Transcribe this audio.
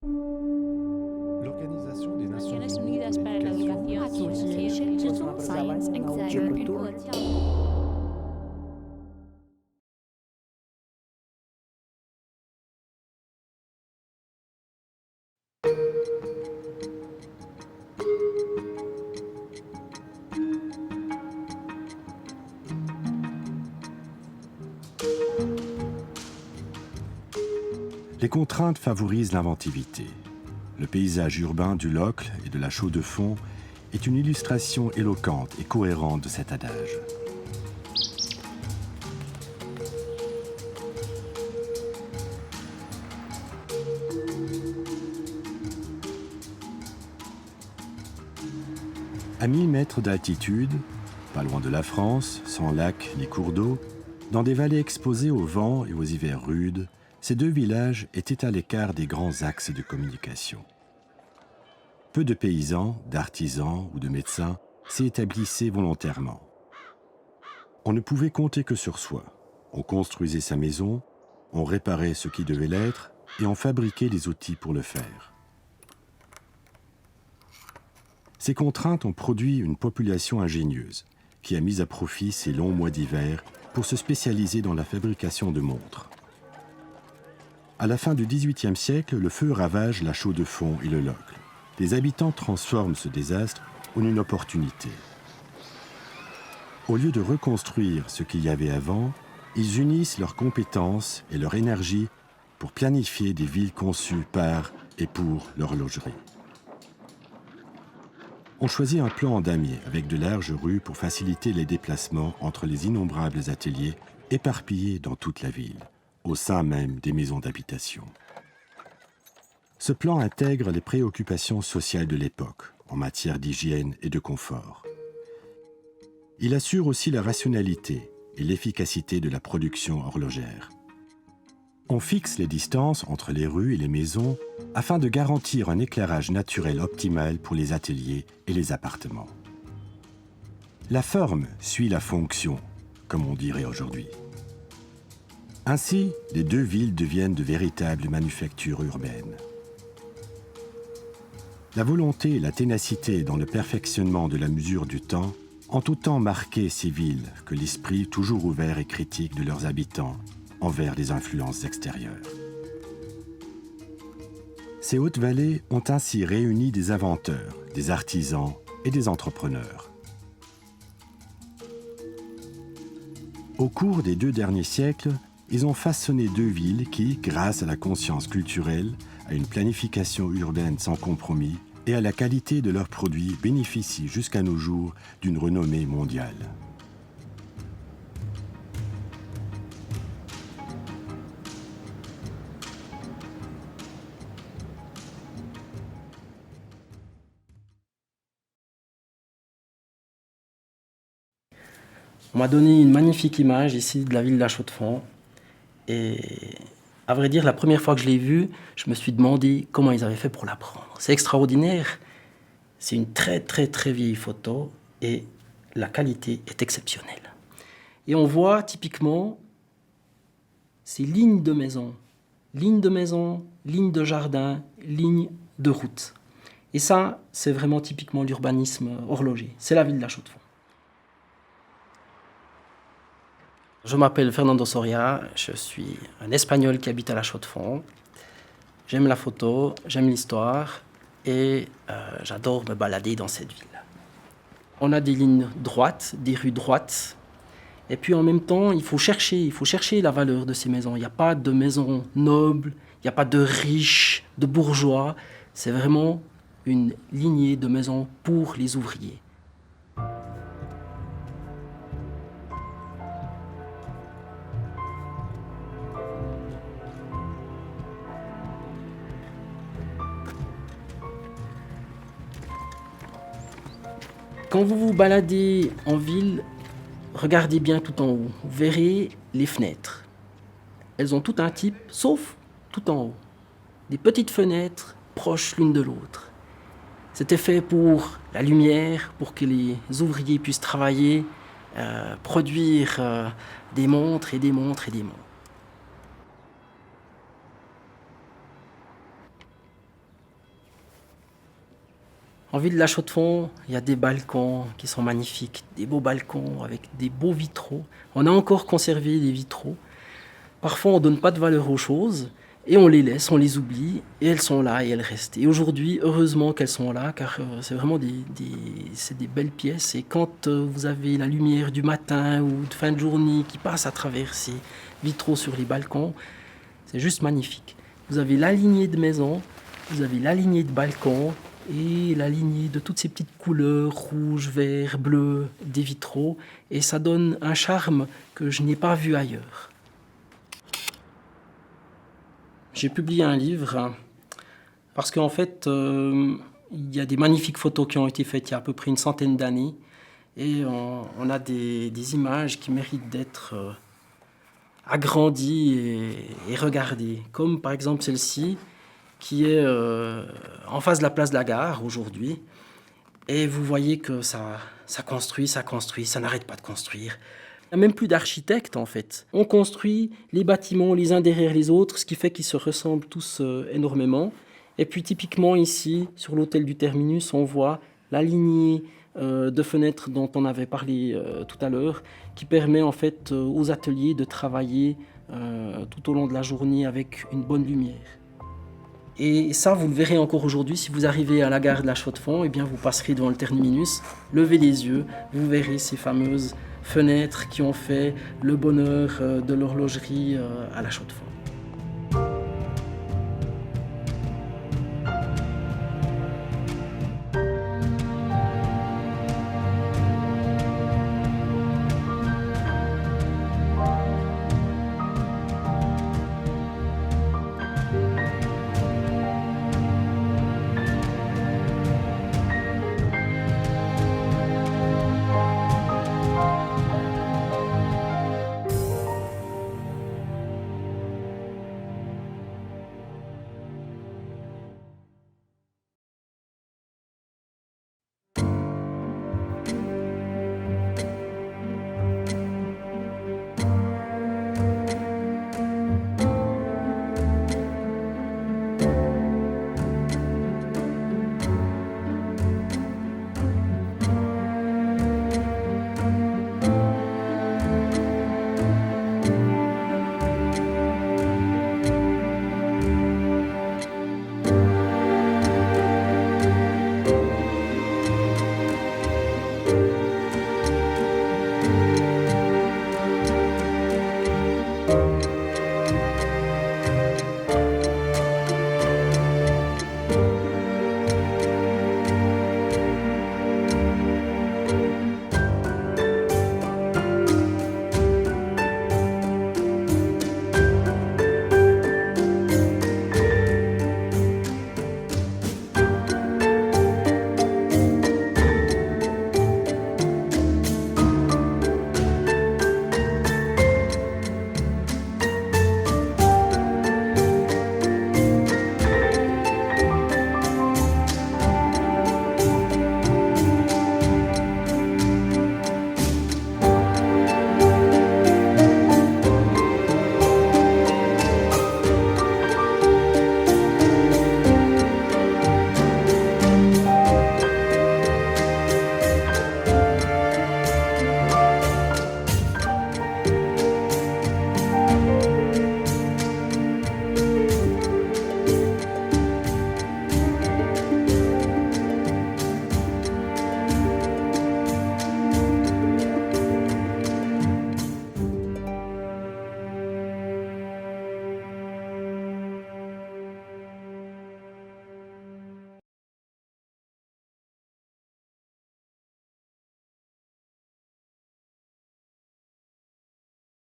L'Organisation des Nations Naciones Unies Unidas pour para la l'éducation, Educación, Science, Agricultura. les contraintes favorisent l'inventivité. Le paysage urbain du Locle et de la Chaux-de-Fonds est une illustration éloquente et cohérente de cet adage. À 1000 mètres d'altitude, pas loin de la France, sans lac ni cours d'eau, dans des vallées exposées au vent et aux hivers rudes, ces deux villages étaient à l'écart des grands axes de communication. Peu de paysans, d'artisans ou de médecins s'y établissaient volontairement. On ne pouvait compter que sur soi. On construisait sa maison, on réparait ce qui devait l'être et on fabriquait les outils pour le faire. Ces contraintes ont produit une population ingénieuse qui a mis à profit ces longs mois d'hiver pour se spécialiser dans la fabrication de montres. À la fin du XVIIIe siècle, le feu ravage la Chaux-de-Fonds et le Locle. Les habitants transforment ce désastre en une opportunité. Au lieu de reconstruire ce qu'il y avait avant, ils unissent leurs compétences et leur énergie pour planifier des villes conçues par et pour l'horlogerie. On choisit un plan en damier avec de larges rues pour faciliter les déplacements entre les innombrables ateliers éparpillés dans toute la ville, au sein même des maisons d'habitation. Ce plan intègre les préoccupations sociales de l'époque en matière d'hygiène et de confort. Il assure aussi la rationalité et l'efficacité de la production horlogère. On fixe les distances entre les rues et les maisons afin de garantir un éclairage naturel optimal pour les ateliers et les appartements. La forme suit la fonction, comme on dirait aujourd'hui. Ainsi, les deux villes deviennent de véritables manufactures urbaines. La volonté et la ténacité dans le perfectionnement de la mesure du temps ont autant marqué ces villes que l'esprit toujours ouvert et critique de leurs habitants envers les influences extérieures. Ces hautes vallées ont ainsi réuni des inventeurs, des artisans et des entrepreneurs. Au cours des 2 derniers siècles, ils ont façonné 2 villes qui, grâce à la conscience culturelle, à une planification urbaine sans compromis et à la qualité de leurs produits, bénéficient jusqu'à nos jours d'une renommée mondiale. On m'a donné une magnifique image ici de la ville de la Chaux-de-Fonds. Et à vrai dire, la première fois que je l'ai vue, je me suis demandé comment ils avaient fait pour la prendre. C'est extraordinaire. C'est une très très très vieille photo et la qualité est exceptionnelle. Et on voit typiquement ces lignes de maisons, lignes de jardin, lignes de route. Et ça, c'est vraiment typiquement l'urbanisme horloger. C'est la ville de la Chaux-de-Fonds. Je m'appelle Fernando Soria, je suis un Espagnol qui habite à la Chaux-de-Fonds. J'aime la photo, j'aime l'histoire et j'adore me balader dans cette ville. On a des lignes droites, des rues droites. Et puis en même temps, il faut chercher la valeur de ces maisons. Il n'y a pas de maisons nobles, il n'y a pas de riches, de bourgeois. C'est vraiment une lignée de maisons pour les ouvriers. Quand vous vous baladez en ville, regardez bien tout en haut. Vous verrez les fenêtres. Elles ont tout un type, sauf tout en haut. Des petites fenêtres proches l'une de l'autre. C'était fait pour la lumière, pour que les ouvriers puissent travailler, produire des montres et des montres et des montres. En ville de La Chaux-de-Fonds, il y a des balcons qui sont magnifiques, des beaux balcons avec des beaux vitraux. On a encore conservé les vitraux. Parfois, on ne donne pas de valeur aux choses et on les laisse, on les oublie et elles sont là et elles restent. Et aujourd'hui, heureusement qu'elles sont là car c'est vraiment c'est des belles pièces. Et quand vous avez la lumière du matin ou de fin de journée qui passe à travers ces vitraux sur les balcons, c'est juste magnifique. Vous avez la lignée de maisons, vous avez la lignée de balcons et la lignée de toutes ces petites couleurs, rouge, vert, bleu, des vitraux. Et ça donne un charme que je n'ai pas vu ailleurs. J'ai publié un livre parce qu'en fait, il y a des magnifiques photos qui ont été faites il y a à peu près une centaine d'années. Et on a des images qui méritent d'être agrandies et regardées. Comme par exemple celle-ci, qui est en face de la place de la Gare aujourd'hui. Et vous voyez que ça construit, ça n'arrête pas de construire. Il n'y a même plus d'architectes en fait. On construit les bâtiments les uns derrière les autres, ce qui fait qu'ils se ressemblent tous énormément. Et puis typiquement ici, sur l'hôtel du Terminus, on voit la lignée de fenêtres dont on avait parlé tout à l'heure, qui permet en fait aux ateliers de travailler tout au long de la journée avec une bonne lumière. Et ça, vous le verrez encore aujourd'hui, si vous arrivez à la gare de La Chaux-de-Fonds, eh bien vous passerez devant le terminus, levez les yeux, vous verrez ces fameuses fenêtres qui ont fait le bonheur de l'horlogerie à La Chaux-de-Fonds.